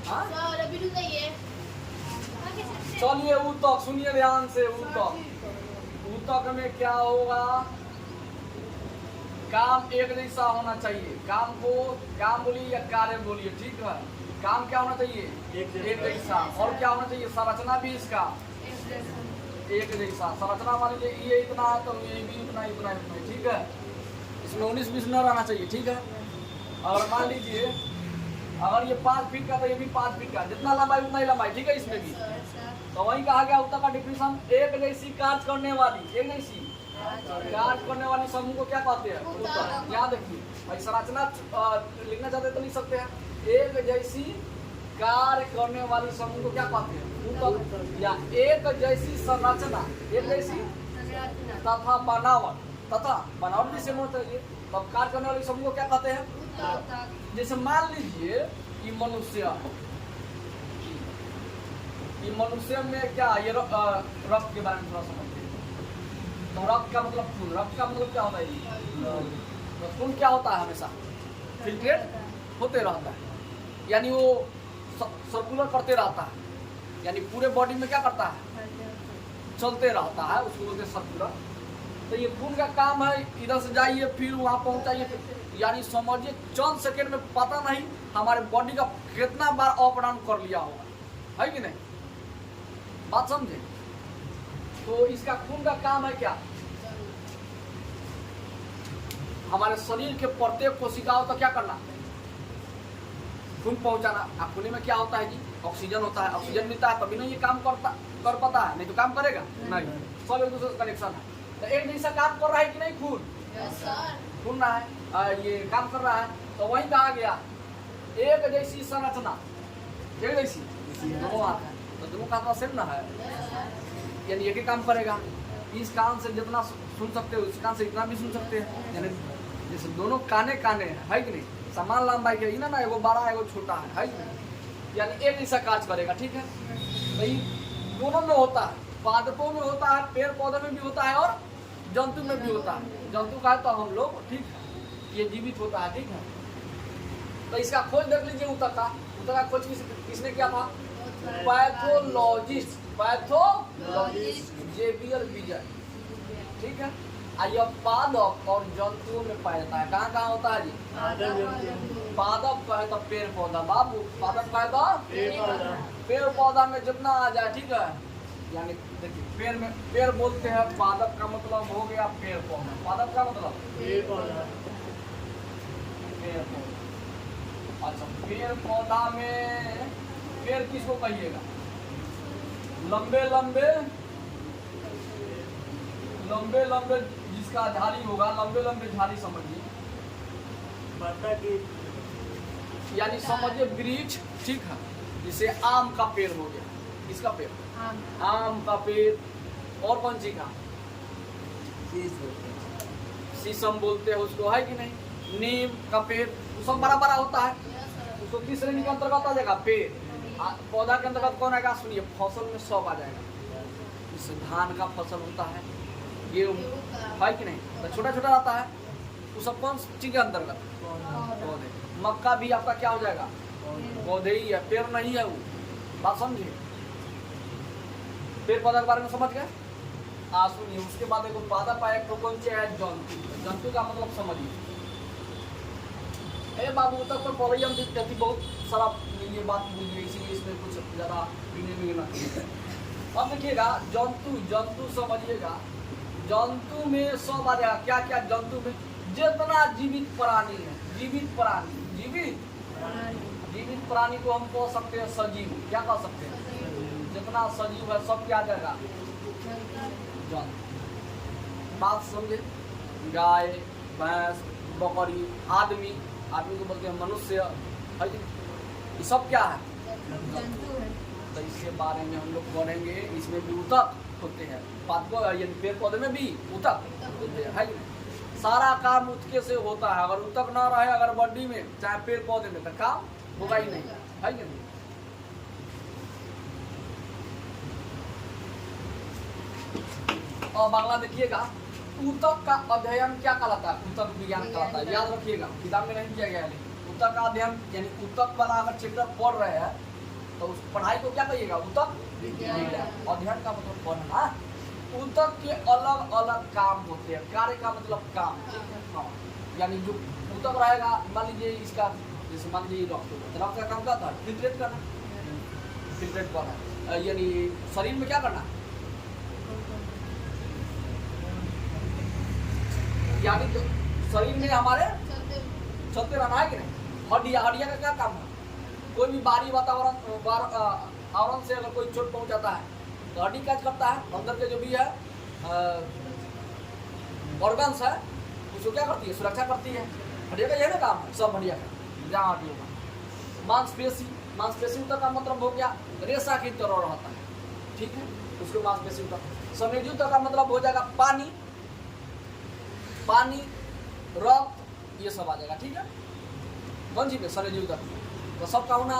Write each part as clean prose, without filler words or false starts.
हाँ? सर अभी रुकिए। चलिए ऊतक सुनिए ध्यान से। ऊतक में क्या होगा? काम एक जैसा होना चाहिए। काम को काम बोलिए या कार्य बोलिए, ठीक है। काम क्या होना चाहिए? एक जैसा। और क्या होना चाहिए? संरचना भी इसका एक जैसा। संरचना मान लीजिए ये इतना है तो ये भी इतना इतना इतना, ठीक है। इसमें 19-20 न रहना चाहिए, ठीक है। और मान लीजिए अगर ये 5 फीट का तो ये भी 5 फीट का, जितना लंबाई उतना ही लंबाई, ठीक है। इसमें भी तो वही कहा गया ऊतक का डिफिनेशन, एक जैसी कार्य करने वाली, एक जैसी कार्य करने वाली समूह को क्या कहते हैं? ऊतक। यहाँ देखिए भाई संरचना लिखना चाहते तो लिख सकते हैं। एक जैसी कार्य करने वाली समूह को क्या कहते हैं? ऊतक। या एक जैसी संरचना, एक जैसी तथा बनावट भी सेम होता है। तब कार्य करने वाली समूह को क्या कहते हैं? जैसे मान लीजिए कि मनुष्य में क्या, ये रक्त के बारे में थोड़ा समझते हैं। तो रक्त का मतलब खून, रक्त का मतलब क्या होता है? तो खून क्या होता है? हमेशा फिल्ट्रेट होते रहता है, यानी वो सर्कुलर करते रहता है, यानी पूरे बॉडी में क्या करता है? चलते रहता है, उसको बोलते हैं सर्कुलर। तो ये खून का काम है, इधर से जाइए फिर वहाँ पहुँचाइए, यानी समझिए चंद सेकेंड में पता नहीं हमारे बॉडी का कितना बार अप डाउन कर लिया होगा, है कि नहीं? बात समझे? तो इसका खून का काम है क्या? हमारे शरीर के प्रत्येक कोशिकाओं तक क्या करना? खून पहुंचाना। अब खून में क्या होता है जी? ऑक्सीजन होता है, ऑक्सीजन मिलता है तभी नहीं ये काम कर पाता है, नहीं तो काम करेगा नहीं। सब एक दूसरे से कनेक्शन है। तो एक जैसा काम कर रहा है कि नहीं? खून रहा है, ये काम कर रहा है। तो वही कहा गया एक जैसी संरचना, एक जैसी दोनों हाथ है तो दोनों का सेम ना है, यानी एक ही काम करेगा। इस कान से जितना सुन सकते हो उस कान से इतना भी सुन सकते हैं, यानी जैसे दोनों काने है कि नहीं? समान लंबाई के ना, एगो बड़ा एगो छोटा है कि नहीं? यानी एक जैसा कार्य करेगा, ठीक है। भाई दोनों में होता है, पादपों में होता है, पेड़ पौधे में भी होता है और जंतु में भी होता है। जंतु का है तो हम लोग, ठीक है, ये जीवित होता है, ठीक है। तो इसका खोज देख लीजिए ऊतक का खोज किसने किया था? पैथोलॉजिस्ट जेवियर विजय, ठीक है। यह पादप और जंतुओं में पाया जाता है। कहाँ कहाँ होता है जी? पादप कहे तो पेड़ पौधा, बाबू पादप कहे तो पेड़ पौधा में जितना आ जाए, ठीक है। यानी देखिए पेड़ बोलते हैं, पादप का मतलब हो गया पेड़ पौधा। पादप का मतलब पेड़ पौधा। अच्छा, पेड़ पौधा में पेड़ किसको कहिएगा? लंबे जिसका झाड़ी होगा, लंबे झाड़ी समझिए, यानी समझिए वृक्ष, ठीक है। जैसे आम का पेड़ हो गया, किसका पेड़? आम का पेड़। और कौन सी का? शीशम बोलते हैं उसको, है कि नहीं? नीम का पेड़, सब बड़ा बड़ा होता है। उसको किस श्रेणी के अंतर्गत आ जाएगा? पेड़। पौधा के अंतर्गत कौन आएगा? सुनिए, फसल में सब आ जाएगा। इससे धान का फसल होता है, गेहूँ, है कि नहीं? तो छोटा छोटा रहता है, वो सब कौन चीज के अंतर्गत? पौधे। मक्का भी आपका क्या हो जाएगा? पौधे ही है, पेड़ नहीं है वो। बात समझिए, पेड़ पौधा के बारे में समझ गए। सुनिए, उसके बाद एक पादप आया तो कौन सी है? जंतु का मतलब समझिए। बाबू तक तो प्रॉब्लम थी बहुत सारा, ये बात बुझिए, इसीलिए इसमें कुछ ज़्यादा अब देखिएगा जंतु समझिएगा। जंतु में सब आ जाएगा। क्या क्या जंतु में? जितना जीवित प्राणी है, जीवित प्राणी को हम कह सकते हैं सजीव। क्या कह सकते हैं? जितना सजीव है सब क्या आ जाएगा? जंतु। बात समझे? गाय, भैंस, बकरी, आदमी को बोलते हैं मनुष्य, ये सब क्या है? जंतु है। तो इसके बारे में हम लोग पढ़ेंगे। इसमें भी ऊतक होते हैं, पेड़ पौधे में भी ऊतक होते हैं, है। सारा काम ऊतके से होता है। अगर ऊतक ना रहे अगर बॉडी में, चाहे पेड़ पौधे में, तो काम होगा ही नहीं, है कि नहीं? और बांग्ला देखिएगा, ऊतक का अध्ययन क्या कहलाता है? ऊतक विज्ञान कहलाता है। याद रखिएगा, किताब में नहीं किया गया है। ऊतक का अध्ययन यानी ऊतक वाला अगर चैप्टर पढ़ रहे हैं तो उस पढ़ाई को क्या कहिएगा? ऊतक विज्ञान। अध्ययन का मतलब पढ़ना। ऊतक के अलग अलग काम होते हैं। कार्य का मतलब काम। हाँ, यानी जो ऊतक रहेगा, मान लीजिए इसका, जैसे मान लीजिए रक्त, रक्त का काम क्या था? फिल्ट्रेट करना, फिल्ट्रेट करना, यानी शरीर में क्या करना, यानी तो शरीर में हमारे चलते रहना है कि नहीं? हड्डियाँ, हड्डियाँ का क्या काम है? कोई भी बाहरी वातावरण आवरण से अगर कोई चोट पहुंच जाता है तो हड्डी क्या करता है? अंदर के जो भी है ऑर्गन्स है उसको क्या करती है? सुरक्षा करती है। हड्डियाँ का यही ना काम है, सब हड्डियाँ का। जहाँ हड्डियों का मांसपेशी, मांसपेशी ऊतक का मतलब हो गया रेशा की तरह रहता है, ठीक है, उसको मांसपेशी ऊतक। संयोजी ऊतक का मतलब हो जाएगा पानी, पानी, रक्त, ये सब आ जाएगा, ठीक है। कौन सी पे? संयोजी ऊतक। तो सब का होना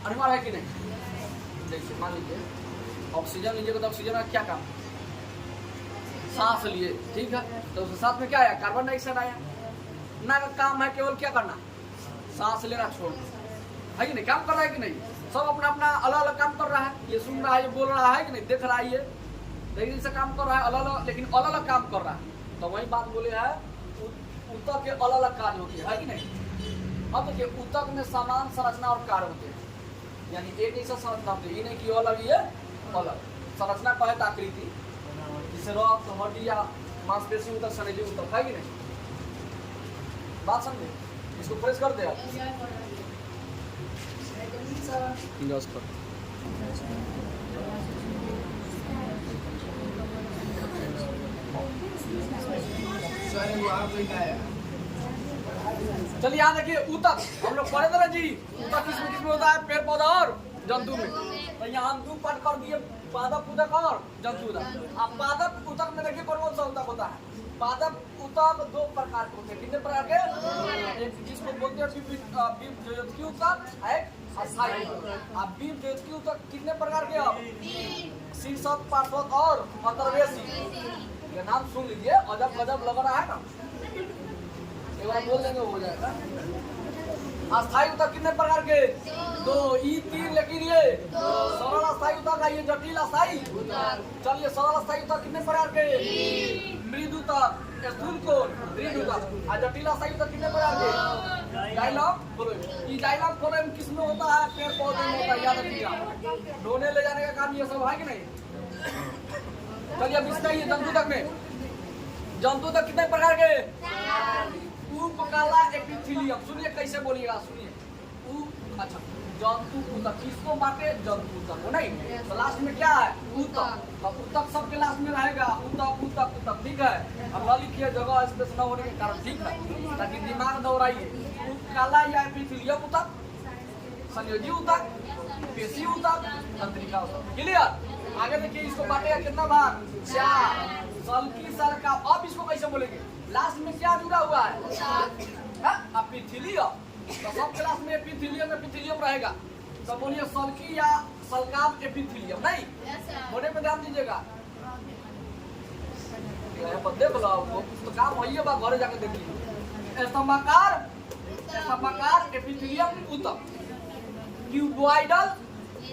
अनिवार्य है कि नहीं? देखिए मान लीजिए ऑक्सीजन लीजिएगा तो ऑक्सीजन का क्या काम? सांस लिए, ठीक है, तो उसके साथ में क्या आया? कार्बन डाइऑक्साइड आया ना। का काम है केवल क्या करना? सांस लेना छोड़ना, है कि नहीं? काम कर रहा है कि नहीं? सब अपना अपना अलग अलग काम कर रहा है। ये सुन रहा है, ये बोल रहा है कि नहीं, देख रहा है, ये लेकिन से काम कर रहा है अलग अलग, लेकिन अलग अलग काम कर रहा है। तो वही बात बोले है, ऊतक के अलग अलग कार्य होते हैं, है कि नहीं? अब देखिए ऊतक में समान संरचना और कार्य होते हैं, यानी एक जैसा संरचना होती है, ये नहीं कि अलग, ये अलग संरचना कहे तो आकृति, जिसे रक्त, हड्डियाँ, मांसपेशी ऊतक, संयोजी ऊतक, है कि नहीं? बात समझे? इसको फ्रेश कर दे आप। चलिए यहाँ देखिए ऊतक, हम लोग पढ़े थे ना जी, ऊतक किसमें किसमें होता है? पेड़ पौधा और जंतु में। तो यहाँ हम 2 पार्ट कर दिए, पादप ऊतक और जंतु ऊतक। अब पादप ऊतक में देखिए कौन कौन सा ऊतक होता है? पादप ऊतक 2 प्रकार के होते हैं। कितने प्रकार के? एक जिसको बोलते हैं बीजोत्की ऊतक, एक अस्थायी ऊतक। अब बीजोत्की ऊतक कितने प्रकार के? अब शीर्षक, पार्श्वक और अंतर्वेशी। ये नाम सुन लीजिए, अजब गजब लग रहा है ना, एक बार बोल देंगे हो जाएगा। अस्थायी ऊतक कितने प्रकार के? 2, ई 3, लेकिन ये सरल अस्थायी ऊतक है, ये जटिल अस्थायी। चलिए सरल अस्थायी ऊतक कितने प्रकार के? मृद ऊतक, स्थूल कोण, दृढ़ ऊतक। और जटिल अस्थायी ऊतक कितने प्रकार के? जाइलम, बोलो ये जाइलम फ्लोएम किसमें होता है? पेड़ पौधे में होता है, याद रखिएगा। ढोने ले जाने का काम ये सब है कि नहीं? चलिए अब इसमें ये जंतु ऊतक में, जंतु ऊतक कितने प्रकार के? उपकला एपिथेलियम। सुनिए कैसे बोलिएगा, सुनिए। अच्छा, जंतु ऊतक किसको बांटे? जंतु ऊतक को, नहीं तो लास्ट में क्या है? ऊतक। अब ऊतक सबके लास्ट में रहेगा, ऊतक ऊतक ऊतक, ठीक है। अब न लिखिए जगह स्पेस न होने के कारण, ठीक है, ताकि दिमाग दौड़ाइए। उपकला या एपिथेलियम ऊतक, संयोजी ऊतक, पेशी ऊतक, तंत्रिका ऊतक। क्लियर? आगे देखिए इसको बांटेगा कितना भाग? 4। सल्की सरका। अब इसको कैसे बोलेंगे? लास्ट में क्या जुड़ा हुआ है? एपिथेलियम। तो सब क्लास में एपिथेलियम एपिथेलियम रहेगा। तो बोलिए सल्की या सल्काप एपिथेलियम, नहीं होने पे ध्यान दीजिएगा। देख लो तो काम वही है, घरे जाकर देख लीजिए। स्तंभाकार, स्तंभाकार एपिथेलियम ऊतक, क्यूबॉइडल,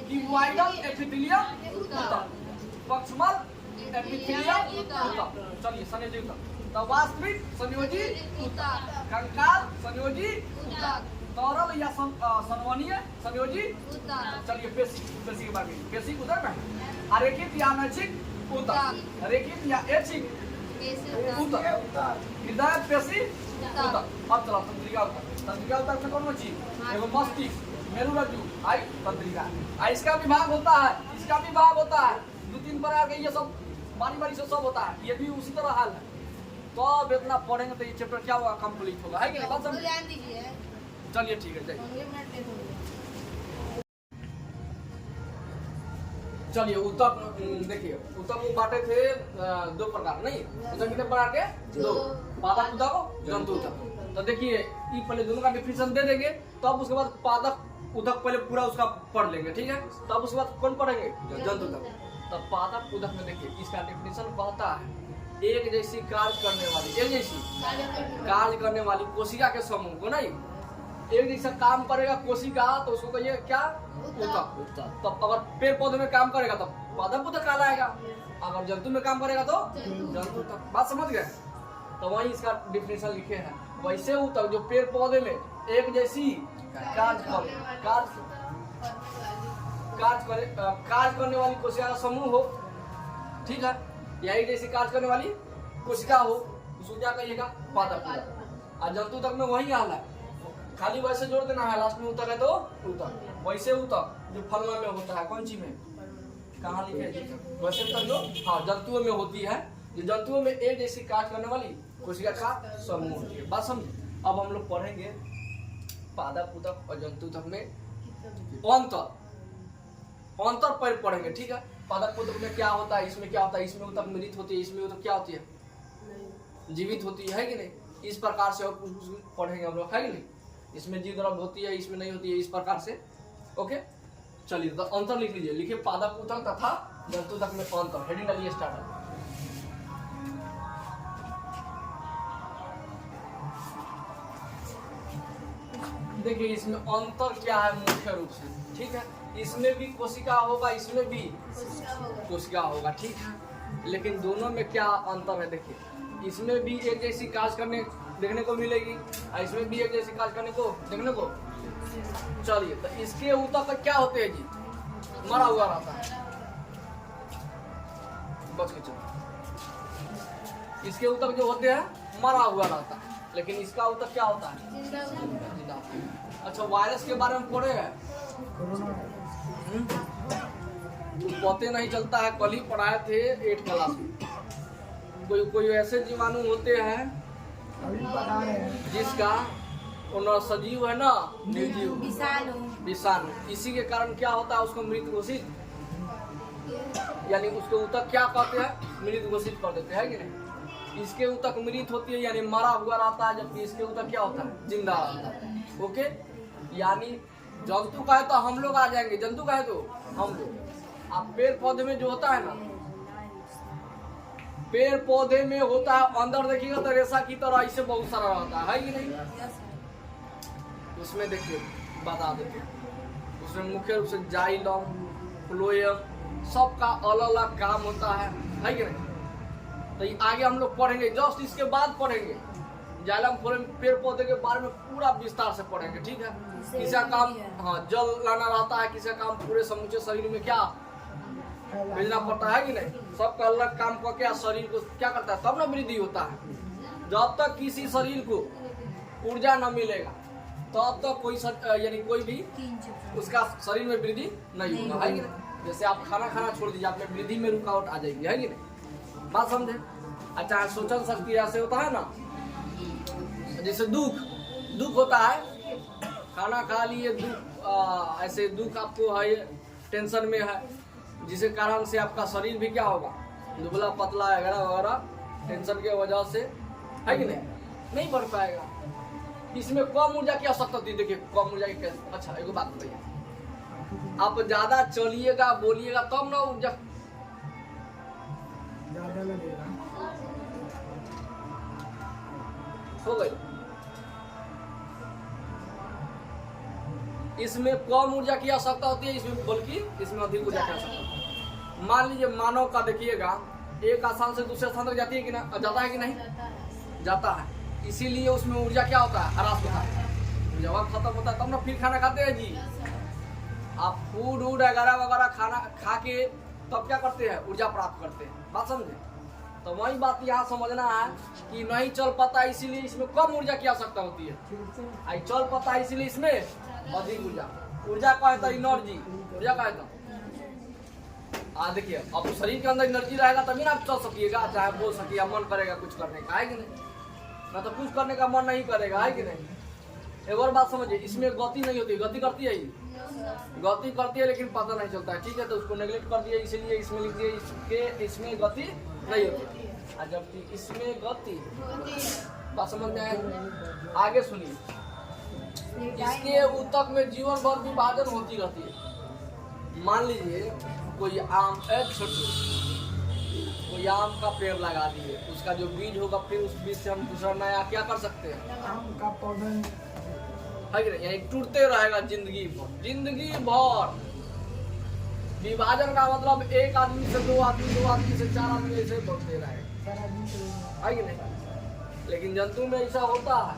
क्यूबॉइडल एपिथेलियम ऊतक, पक्षमल एपिथेलियम ऊतक। चलिए संयोजी ऊतक। तो वास्तविक संयोजी ऊतक, कंकाल संयोजी ऊतक, तरल या संवहनीय संयोजी ऊतक। चलिए पेशी, पेशी के बारे में, पेशी ऊतक में अरेखित या अनैच्छिक ऊतक, रेखित या ऐच्छिक ऊतक, हृदय पेशी ऊतक। अब चलो तंत्रिका ऊतक। तंत्रिका ऊतक में कौन चीज? एगो मस्तिष्क, मेरुरज्जु, आई तंत्रिका। इसका भी भाग होता है, इसका भी भाग होता है, 2-3 प्रकार के, ये सब बारी बारी से सब होता है। ये भी उसी तरह हाल है। तो अब इतना पढ़ेंगे तो ये चैप्टर क्या होगा? कंप्लीट होगा, है कि नहीं? बात समझ। चलिए ठीक है, चलिए ऊतक देखिए, ऊतक को बांटे थे 2 प्रकार, नहीं ऊतक कितने प्रकार के? 2। पादप ऊतक, जंतु ऊतक। तो देखिए ये पहले दोनों का डिफिनेशन दे देंगे, तो अब उसके बाद पादप ऊतक पहले पूरा उसका पढ़ लेंगे, ठीक है। तो अब उसके बाद कौन पढ़ेंगे? जंतु ऊतक। तो पादप ऊतक में देखिए इसका डिफिनेशन कहता है एक जैसी कार्य करने वाली, एक जैसी कार्य करने वाली कोशिका के समूह को, नहीं एक जैसा काम करेगा कोशिका तो उसको कहिए क्या, ऊतक। तब अगर पेड़ पौधे में काम करेगा तो पादप ऊतक कहलाएगा, अगर जंतु में काम करेगा तो जंतु ऊतक। बात समझ गए? तो वही इसका डिफिनेशन लिखे हैं। वैसे ऊतक जो पेड़ पौधे में एक जैसी कार्य करने वाली कोशिका का समूह हो, ठीक है, यही जैसी कार्य करने वाली कोशिका हो, उसको क्या कहिएगा, पादप ऊतक। और जंतु तक में वही हाल है, खाली वैसे जोड़ देना है, लास्ट में ऊतक है तो ऊतक। वैसे ऊतक जो फलना में होता है, कौन सी में, कहाँ लिखे है, वैसे ऊतक जो हाँ जंतुओं में होती है, जो जंतुओं में एक जैसी कार्य करने वाली कोशिका का समूह होती है। बात समझ? अब हम लोग पढ़ेंगे पादप ऊतक और जंतु ऊतक में अंतर पर पढ़ेंगे, ठीक है। पादप ऊतक में क्या होता है, इसमें क्या होता है, इसमें ऊतक मृत होती है, इसमें ऊतक क्या होती है, जीवित होती है कि नहीं। इस प्रकार से और कुछ पढ़ेंगे हम लोग, है कि नहीं। इसमें जीव द्रव्य होती है, इसमें नहीं होती है, इस प्रकार से। ओके, चलिए तो अंतर लिख लीजिए, लिखिए पादप ऊतक तथा जंतु ऊतक में अंतर। हेडिंग डालिए, स्टार्ट है। देखिए इसमें अंतर क्या है मुख्य रूप से, ठीक है। इसमें भी कोशिका होगा, इसमें भी कोशिका होगा, ठीक है। लेकिन दोनों में क्या अंतर है, देखिए इसमें भी एक जैसी कार्य करने देखने को मिलेगी और इसमें भी एक जैसी कार्य करने को देखने को। चलिए तो इसके ऊतक क्या होते हैं जी, मरा हुआ रहता है, बच के चलो। इसके ऊतक जो होते हैं मरा हुआ रहता है, लेकिन इसका ऊतक क्या होता है, जिंदा। अच्छा, वायरस के बारे में पढ़े हैं, पता नहीं चलता है, कल ही पढ़ाए थे 8 क्लास में। कोई ऐसे जीवाणु होते हैं जिसका न सजीव है ना निर्जीव, विषाणु। इसी के कारण क्या होता है, उसको मृत घोषित, यानी उसके ऊतक क्या कहते हैं, मृत घोषित कर देते हैं कि नहीं। इसके ऊतक मृत होती है यानी मरा हुआ रहता है, जबकि इसके ऊतक क्या होता है, जिंदा रहता है। ओके, यानी जंतु का है तो हम लोग आ जाएंगे, जंतु का है तो हम लोग। अब पेड़ पौधे में जो होता है ना, पेड़ पौधे में होता है अंदर देखिएगा तो रेशा की तरह ऐसे बहुत सारा रहता है कि नहीं। उसमें देखिए बता देते हैं, उसमें मुख्य रूप से जाइलम, फ्लोएम सबका अलग अलग काम होता है कि नहीं। तो ये आगे हम लोग पढ़ेंगे, जस्ट इसके बाद पढ़ेंगे जाइलम फ्लोएम पेड़ पौधे के बारे में पूरा विस्तार से पढ़ेंगे, ठीक है। किसी का काम हाँ जल लाना रहता है, किसी का काम पूरे समूचे शरीर में क्या भेजना पड़ता है कि नहीं। सबका अलग काम करके शरीर को क्या करता है, तब ना वृद्धि होता है। जब तक किसी शरीर को ऊर्जा न मिलेगा तब तक कोई यानी कोई भी उसका शरीर में वृद्धि नहीं होगा, है कि नहीं। जैसे आप खाना खाना छोड़ दीजिए, आप में वृद्धि में रुकावट आ जाएगी, है कि नहीं। बात समझे। अच्छा, सोचन शक्ति ऐसे होता है ना, जैसे दुख होता है, खाना खा लिए दुख, ऐसे दुख आपको है, टेंशन में है, जिसके कारण से आपका शरीर भी क्या होगा, दुबला पतला वगैरह वगैरह, टेंशन के वजह से, है कि नहीं बढ़ पाएगा। इसमें कम ऊर्जा की आवश्यकता होती है। देखिए कम ऊर्जा की कैसे, अच्छा एक बात बताइए, आप ज्यादा चलिएगा बोलिएगा तब ना ऊर्जा ज्यादा लगेगा, हो गई। इसमें कम ऊर्जा की आवश्यकता होती है, इसमें बल्कि इसमें अधिक ऊर्जा की आवश्यकता होती है। मान लीजिए मानव का देखिएगा, एक स्थान से दूसरे स्थान तक जाती है कि ना, जाता है कि नहीं, जाता है। इसीलिए उसमें ऊर्जा क्या होता है, ह्रास होता है। जब खत्म होता है तब ना फिर खाना खाते हैं जी। आप फूड वगैरह वगैरह खाना खा के तब क्या करते हैं, ऊर्जा प्राप्त करते हैं। बात समझे। तो वही बात यहाँ समझना है कि नहीं चल पाता इसीलिए इसमें कम ऊर्जा की आवश्यकता होती है, आई चल पाता है इसीलिए इसमें अधिक ऊर्जा। ऊर्जा का है तो एनर्जी, ऊर्जा का है तो देखिए अब शरीर के अंदर एनर्जी रहेगा तभी ना आप चल सकिएगा, चाहे बोल सकिएगा, मन करेगा कुछ करने का, है कि नहीं। ना तो कुछ करने का मन नहीं करेगा, है कि नहीं। एक और बात समझिए, इसमें गति नहीं होती, गति करती है, गति करती है लेकिन पता नहीं चलता है, ठीक है। तो उसको नेग्लेक्ट कर दिया, इसीलिए इसमें लिख दिए इसमें गति नहीं होती, जबकि इसमें गति। बात समझ में आए, आगे सुनिए। इसके ऊतक में जीवन भर विभाजन होती रहती है। मान लीजिए कोई आम कोई आम का पेड़ लगा दिए, उसका जो बीज होगा फिर उस बीज से हम दूसरा नया क्या कर सकते हैं, आम का पौधा है कि नहीं, यानी टूटते रहेगा जिंदगी भर। विभाजन का मतलब एक आदमी से दो आदमी से चार आदमी ऐसे बढ़ते रहेगा, है कि नहीं। लेकिन जंतु में ऐसा होता है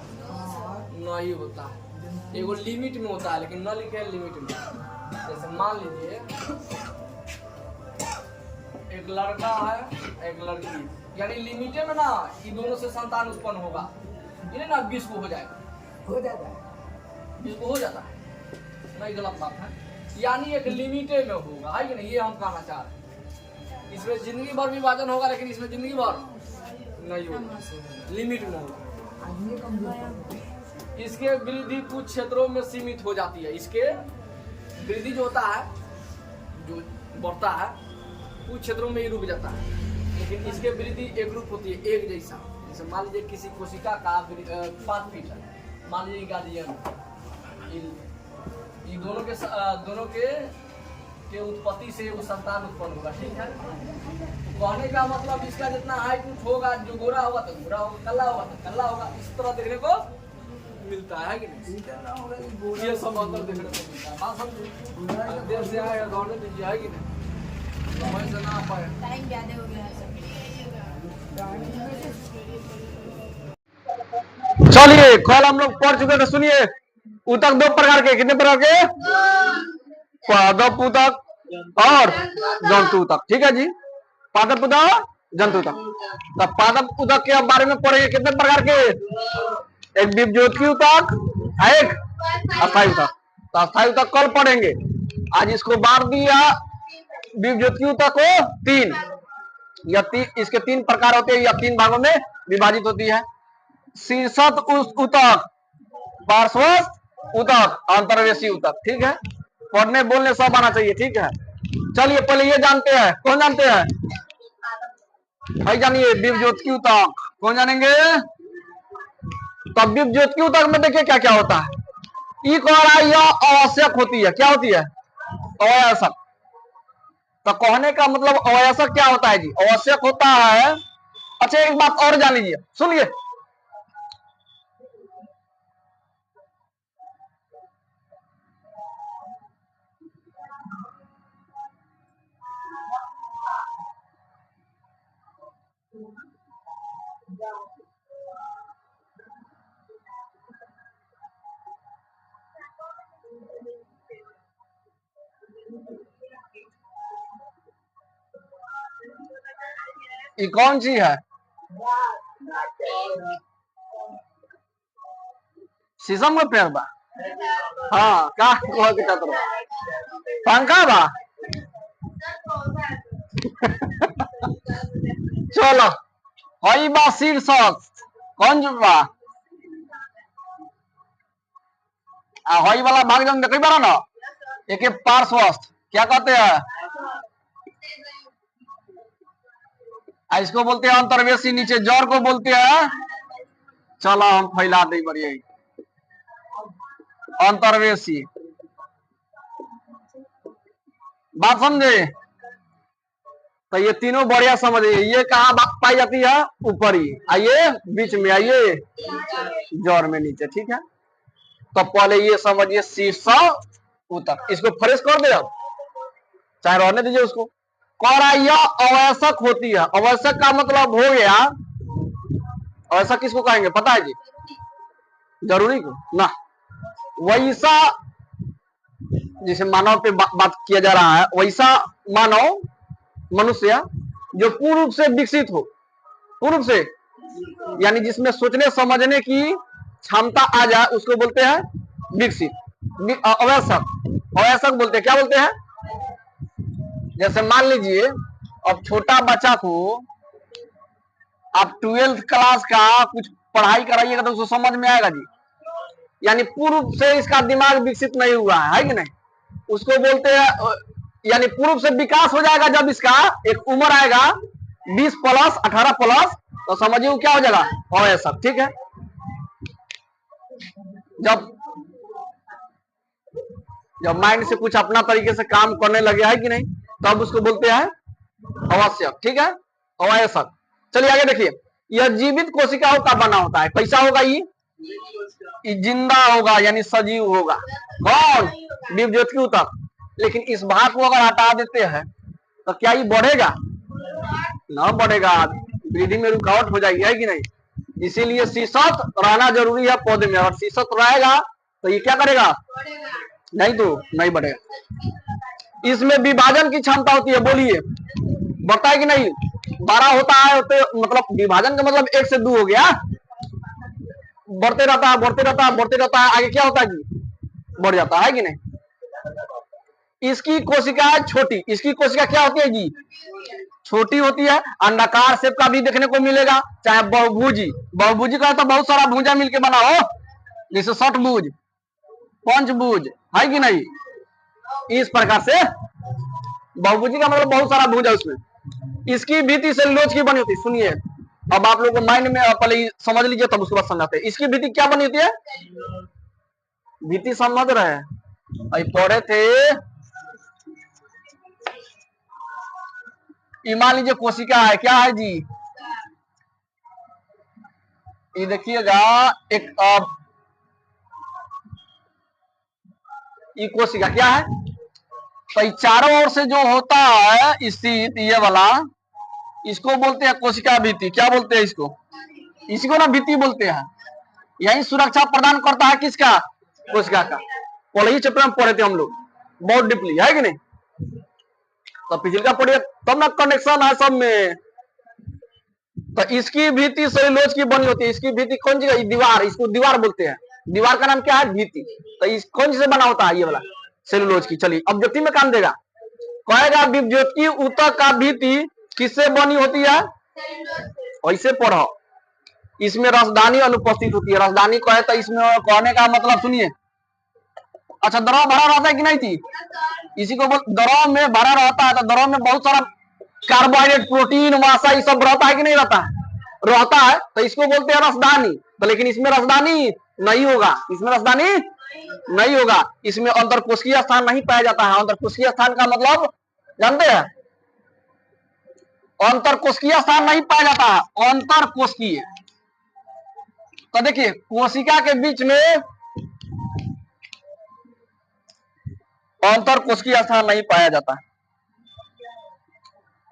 नहीं होता है, एगो लिमिट में होता है, लेकिन न लिखे लिमिट में। जैसे मान लीजिए एक लड़का है एक लड़की, यानी लिमिटे में ना कि दोनों से संतान उत्पन्न होगा, ये ना 20 को हो जाएगा, 20 को हो जाता है, नहीं गलत बात है, यानी एक लिमिटे में होगा, है कि नहीं, ये हम कहना चाह रहे हैं। इसमें जिंदगी भर विभाजन होगा, लेकिन इसमें जिंदगी भर नहीं होगा, लिमिट में होगा। इसके वृद्धि कुछ क्षेत्रों में सीमित हो जाती है, इसके वृद्धि जो होता है, जो बढ़ता है, कुछ क्षेत्रों में ही रुक जाता है, लेकिन इसके वृद्धि एक रूप होती है, एक जैसा। जैसे मान लीजिए किसी कोशिका का 5 फीट है, मान लीजिए गार्जियन, ये दोनों के उत्पत्ति से वो संतान उत्पन्न होगा, ठीक है। तो कहने का मतलब इसका जितना हाइट उठ होगा, जो गोरा होगा तो गोरा होगा, कल्ला होगा तो कल्ला होगा, इस तरह देखने को मिलता है कि नहीं, ये सब अंतर देखने को मिलता है। बात समझो, देर से आए दौड़ने दीजिए, है कि नहीं, समय से ना पाए, टाइम ज्यादा हो गया। चलिए कल हम लोग पढ़ चुके थे, सुनिए। उतक 2 प्रकार के, कितने प्रकार के? पादप उतक और जंतु उतक, ठीक है जी। पादप उतक, जंतु उतक। तो पादप उतक के बारे में पढ़ेंगे, कितने प्रकार के? एक विभज्योति उतक, एक अस्थायी उतक। तो अस्थायी उतक कल पढ़ेंगे, आज इसको बांट दिया विभज्योति उतक को 3 या इसके 3 प्रकार होते हैं, या 3 भागों में विभाजित होती है। शीर्षस्थ उतक, पार्श्वस्थ उतक, अंतर्वेशी उतक, ठीक है। पढ़ने बोलने सब आना चाहिए, ठीक है। चलिए पहले ये जानते हैं, कौन जानते हैं भाई? जानिए विभज्योति उतक, कौन जानेंगे? तब विभज्योति उतक में देखिए क्या क्या होता है। यह आवश्यक होती है, क्या होती है? आवश्यक। तो कहने का मतलब आवश्यक क्या होता है जी? आवश्यक होता है। अच्छा एक बात और जान लीजिए, सुनिए। ये कौन सी है? शीशम में पेड़ बा, हाँ का पंखा बा। चलो हई बा शीर्षक, कौन जो बा हई वाला भाग जन देख बारा ना, एक पार्श्वस्थ, क्या कहते हैं? इसको बोलते हैं अंतर्वेशी, नीचे जड़ को बोलते हैं, चलो हम फैला दे बढ़िया अंतर्वेशी। बात समझे? तो ये तीनों बढ़िया समझिए। ये कहाँ पाई जाती है? ऊपर ही, आइए बीच में, आइए जड़ में नीचे, ठीक है। तो पहले ये समझिए शीर्षस्थ उतक, इसको फ्रेश कर दे, अब चाहे रहने दीजिए उसको। यह आवश्यक होती है। आवश्यक का मतलब हो गया, आवश्यक किसको कहेंगे पता है जी? जरूरी को ना। वैसा जिसे मानव पे बात किया जा रहा है, वैसा मानव, मनुष्य जो पूर्ण रूप से विकसित हो, पूर्ण रूप से यानी जिसमें सोचने समझने की क्षमता आ जाए, उसको बोलते हैं विकसित। आवश्यक, आवश्यक बोलते हैं, क्या बोलते हैं? जैसे मान लीजिए अब छोटा बच्चा को आप 12th क्लास का कुछ पढ़ाई कराइएगा तो उसको समझ में आएगा जी, यानी पूर्ण रूप से इसका दिमाग विकसित नहीं हुआ है कि नहीं, उसको बोलते हैं, यानी पूर्ण रूप से विकास हो जाएगा जब इसका एक उम्र आएगा 20 प्लस 18 प्लस, तो समझिए वो क्या हो जाएगा? आवश्यक, ठीक है। जब माइंड से कुछ अपना तरीके से काम करने लगे, है कि नहीं, तब उसको बोलते हैं आवश्यक, ठीक है, आवश्यक। चलिए आगे देखिए। यह जीवित कोशिकाओं का बना होता है। कैसा होगा ये? जिंदा होगा यानी सजीव होगा। कौन? दीप ज्योति ऊतक। लेकिन इस भाग को अगर हटा देते हैं तो क्या ये बढ़ेगा? ना बढ़ेगा, वृद्धि में रुकावट हो जाएगी, है कि नहीं? इसीलिए शीर्षक रहना जरूरी है पौधे में। और शीर्षक रहेगा तो ये क्या करेगा? नहीं तो नहीं बढ़ेगा। इसमें विभाजन की क्षमता होती है, बोलिए बढ़ता है कि नहीं? 12 होता है तो मतलब विभाजन का मतलब 1 से 2 हो गया, बढ़ते रहता है बढ़ते रहता है बढ़ते रहता है, आगे क्या होता है कि बढ़ जाता है कि नहीं? इसकी कोशिका है छोटी। इसकी कोशिका क्या होती है जी? छोटी होती है। अंडाकार शेप का भी देखने को मिलेगा, चाहे बहुभुजी। बहुभुजी का तो बहुत सारा भुजा मिलके बना हो, जैसे षटभुज, पंचभुज, है कि नहीं? इस प्रकार से बहुभुजी का मतलब बहुत सारा भुजा उसमें। इसकी भीति सेलुलोज की बनी होती है। सुनिए, अब आप लोग को माइंड में पहले समझ लीजिए तब उसके बाद समझाते हैं। इसकी भीति क्या बनी होती है? भीति समझ रहे हैं? पढ़े थे। मान लीजिए कोशिका है, क्या है जी? ये देखिएगा एक ये कोशिका क्या है? तो चारों ओर से जो होता है स्थित ये वाला, इसको बोलते हैं कोशिका भीति। क्या बोलते हैं इसको? इसी को ना भीति बोलते हैं। यही सुरक्षा प्रदान करता है किसका? कोशिका का। पहले ही चैप्टर में पढ़े थे हम लोग बहुत डीपली, है कि नहीं? तो पिछले का पढ़िए तब ना कनेक्शन है सब में। तो इसकी भीति सेलुलोज की बनी होती है। इसकी भीति कौन सी? दीवार, इसको दीवार बोलते हैं। दीवार का नाम क्या है? भीति। तो इस कौन सी से बना होता है? ये वाला सेलुलोज की। चलिए ऑब्जेक्टिव में काम देगा, कहेगा दीप ज्योति ऊतक का भीति किससे बनी होती है? वैसे पढ़ो। इसमें रसदानी अनुपस्थित होती है। रसदानी कहे तो इसमें कहने का मतलब सुनिए, अच्छा द्रव भरा रहता है कि नहीं थी? इसी को द्रव में भरा रहता है तो द्रव में बहुत सारा कार्बोहाइड्रेट, प्रोटीन, वसा ये सब रहता है कि नहीं रहता है? रहता है, तो इसको बोलते हैं रसदानी। तो लेकिन इसमें रसदानी नहीं होगा। इसमें रसदानी नहीं होगा। इसमें अंतरकोशिकीय स्थान नहीं पाया जाता है। अंतरकोशिकीय स्थान का मतलब जानते हैं? अंतरकोशिकीय स्थान नहीं पाया जाता है। अंतरकोशिकीय तो देखिए कोशिका के बीच में अंतरकोशिकीय स्थान नहीं पाया जाता।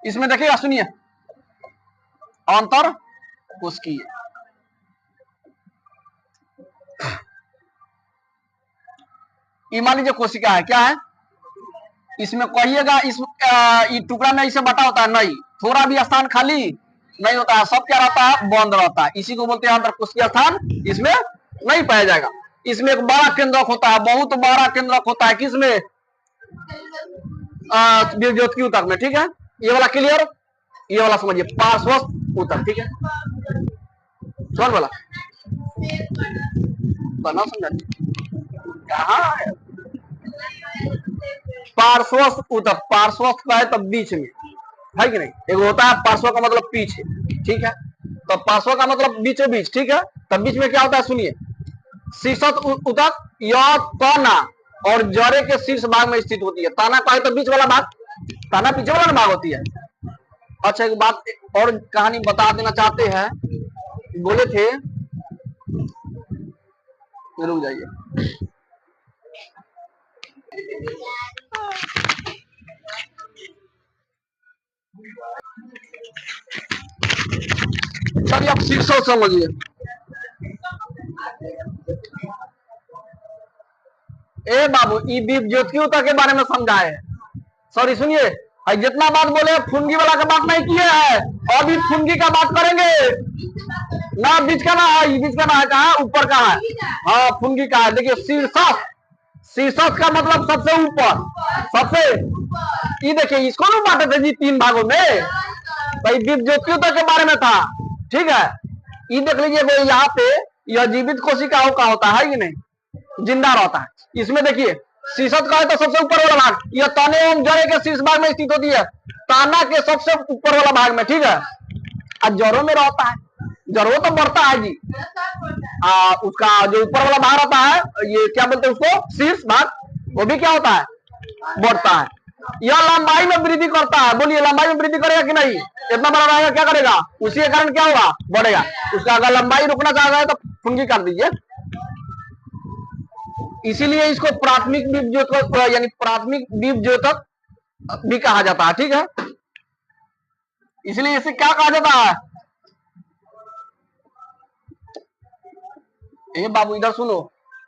इसमें देखिएगा, सुनिए, अंतरकोशिकीय मान लीजिए कोशिका है, क्या है? इसमें कहिएगा इस टुकड़ा में इसे बटा होता है? नहीं, थोड़ा भी स्थान खाली नहीं होता है। सब क्या रहता है? बंद रहता है। इसी को बोलते हैं अंतरकोशिकीय स्थान इसमें नहीं पाया जाएगा। इसमें एक बड़ा केंद्रक होता है, बहुत बड़ा केंद्रक होता है। किसमें? ज्योति ऊतक में। ठीक है, ये वाला क्लियर? ये वाला समझिए, पार्श्वस्थ ऊतक। ठीक है, कौन वाला बना समझा? कहाँ है पार्श्वस्थ ऊतक? पार्श्वस्थ का है तब बीच में, है कि नहीं? एक होता है पार्श्व का मतलब पीछे, ठीक है? तो पार्श्व का मतलब बीचों बीच, ठीक है? तब बीच में क्या होता है? सुनिए, शीर्षक ऊतक या तना और जड़े के शीर्ष भाग में स्थित होती है। ताना का है तो बीच वाला भाग, ताना पीछे वाला भाग होती है। अच्छा एक बात और कहानी बता देना चाहते हैं, बोले थे, रुक जाइए। चलिए आप शीर्षक समझिए। ए बाबू, दीप ज्योति ऊतक के बारे में समझाए। सॉरी सुनिए, जितना बात बोले फुनगी वाला का बात नहीं किए है, अभी फुनगी का बात करेंगे ना। बीच का ना है, बीच का ना है, कहा ऊपर का है? हाँ फुनगी का है। देखिए शीर्षक, शीर्षक का मतलब सबसे ऊपर, सबसे। ये देखिए इसको ना बांटे थे जी 3 भागों में। भाई दीप ज्योति ऊतक के बारे में था, ठीक है? ये देख लीजिए यहाँ पे यह जीवित कोशिकाओं का होता है कि नहीं? जिंदा रहता है। इसमें देखिए शीर्षक का है तो सबसे ऊपर वाला भाग, यह तने एवं जड़े के शीर्ष भाग में स्थित होती है, ताना के सबसे ऊपर वाला भाग में, ठीक है? और जड़ों में रहता है। जड़ों तो बढ़ता है जी, उसका जो ऊपर वाला भाग रहता है, ये क्या बोलते हैं उसको? शीर्ष भाग, वो भी क्या होता है? बढ़ता है। यह लंबाई में वृद्धि करता है। बोलिए लंबाई में वृद्धि करेगा कि नहीं? इतना बड़ा रहेगा क्या करेगा? उसी के कारण क्या होगा? बढ़ेगा। उसका अगर लंबाई रुकना चाह रहा है तो फुनगी कर दीजिए। इसीलिए इसको प्राथमिक बीज द्योतक यानी प्राथमिक बीज द्योतक भी कहा जाता है। ठीक है, इसलिए इसे क्या कहा जाता है? ए बाबू इधर सुनो,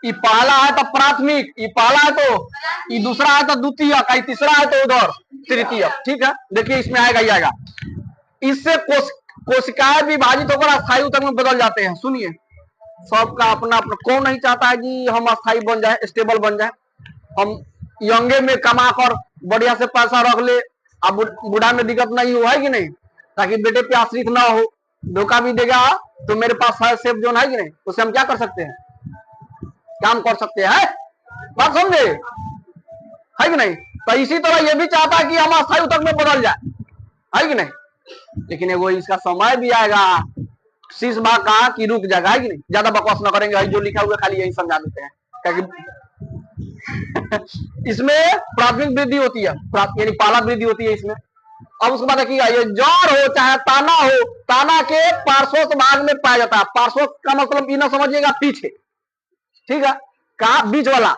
ये पहला है तो प्राथमिक, ये पहला है तो, ये दूसरा है तो द्वितीयक, ये तीसरा है तो उधर तृतीयक। ठीक है, देखिए इसमें आएगा ही आएगा। इससे कोशिकाएं विभाजित होकर अस्थायी ऊतक में बदल जाते हैं। सुनिए, सबका अपना अपना, कौन नहीं चाहता है जी हम अस्थायी बन जाए, स्टेबल बन जाए, हम यंगे में कमा कर बढ़िया से पैसा रख ले, अब बुढ़ा में दिक्कत नहीं हो, है कि नहीं, ताकि बेटे पे आश्रित ना हो। धोखा भी देगा तो मेरे पास है सेफ जोन, है कि नहीं, उससे हम क्या कर सकते हैं, काम कर सकते हैं। बात समझे, है कि नहीं? तो इसी तरह ये भी चाहता है कि हम अस्थायी ऊतक में बदल जाए, है कि नहीं, लेकिन वो इसका समय भी आएगा। शीश भाग कहा कि रुक जाएगा, है कि नहीं? ज्यादा बकवास ना करेंगे, जो लिखा हुआ खाली यही समझा देते हैं, इसमें प्राथमिक वृद्धि होती है, यानी पहला वृद्धि होती है इसमें। अब उसके बाद देखिएगा, ये जड़ हो चाहे ताना हो, ताना के पार्श्व भाग में पाया जाता है। पार्श्व का मतलब ये ना समझिएगा पीछे, ठीक है, कहा बीच वाला,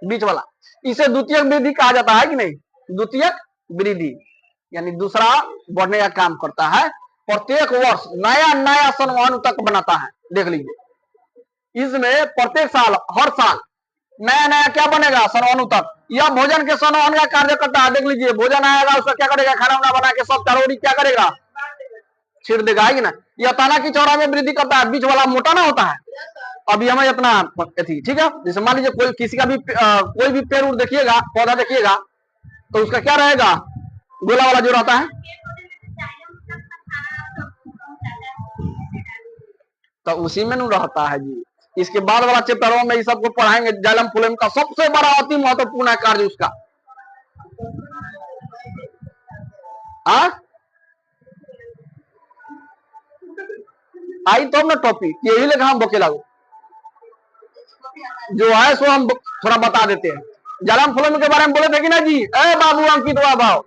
बीच वाला, इसे द्वितीयक वृद्धि कहा जाता है कि नहीं? द्वितीयक वृद्धि यानी दूसरा बढ़ने का काम करता है। प्रत्येक वर्ष नया नया संवहन तक बनाता है। देख लीजिए, इसमें प्रत्येक साल, हर साल नया नया क्या बनेगा? संवहन तक। यह भोजन के संवहन का कार्य करता है। देख लीजिए, भोजन आएगा, उसका क्या करेगा? खाना वाना बना के सब कैलोरी क्या करेगा? छिड़ देगा, है कि ना? यह ताना की चौड़ा में वृद्धि करता है। बीच वाला मोटा ना होता है। अभी हमें अपना ठीक है, जैसे मान लीजिए कोई किसी का भी कोई भी पेड़ उड़ देखिएगा, पौधा देखिएगा, तो उसका क्या रहेगा? गोला वाला जो रहता है, तो उसी में नहीं रहता है जी। इसके बाद वाला चैप्टरों में इस सबको पढ़ाएंगे। जाइलम फ्लोएम का सबसे बड़ा अति महत्वपूर्ण है कार्य उसका। आई तो ना टॉपिक यही लेकर हम बके लागू जो है सो हम थोड़ा बता देते हैं। जाइलम फ्लोएम के बारे में बोले थे कि ना जी? ए बाबू अंकित भाव,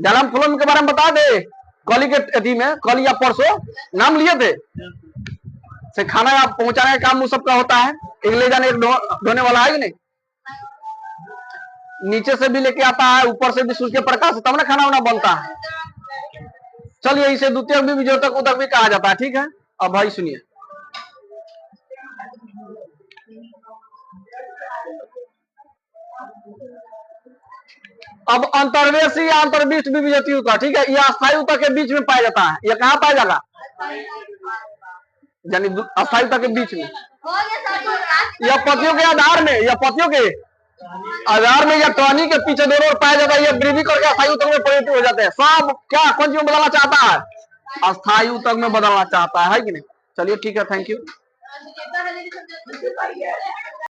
जाइलम फ्लोएम के बारे में बता दे। कल के अथी में, कल या परसों नाम लिए थे। से खाना पहुंचाने का काम वो सबका होता है। एक ले जाने, एक ढोने वाला है कि नहीं? नीचे से भी लेके आता है, ऊपर से भी सूर्य के प्रकाश, तब ना खाना वाना बनता है। चलिए, इसे द्वितीयक भी विजोतक उतक भी कहा जाता है। ठीक है, अब भाई सुनिए, अब अंतर्वेशी या अंतर्विष्ट भी विजोती उतक, ठीक है, यह अस्थायी उतक के बीच में पाया जाता है। यह कहाँ पाया जाएगा? यानी अस्थायी उतक के बीच में। यह पतियों के आधार में, यह पतियों के आधार में या टहनी के पीछे दोनों ओर पाया जाता है। यह वृद्धि करके अस्थायी उतक में परिवर्तित हो जाते हैं। सब क्या कौन चीज में बदलना चाहता है? अस्थायी उतक में बदलना चाहता है कि नहीं? चलिए ठीक है, थैंक यू।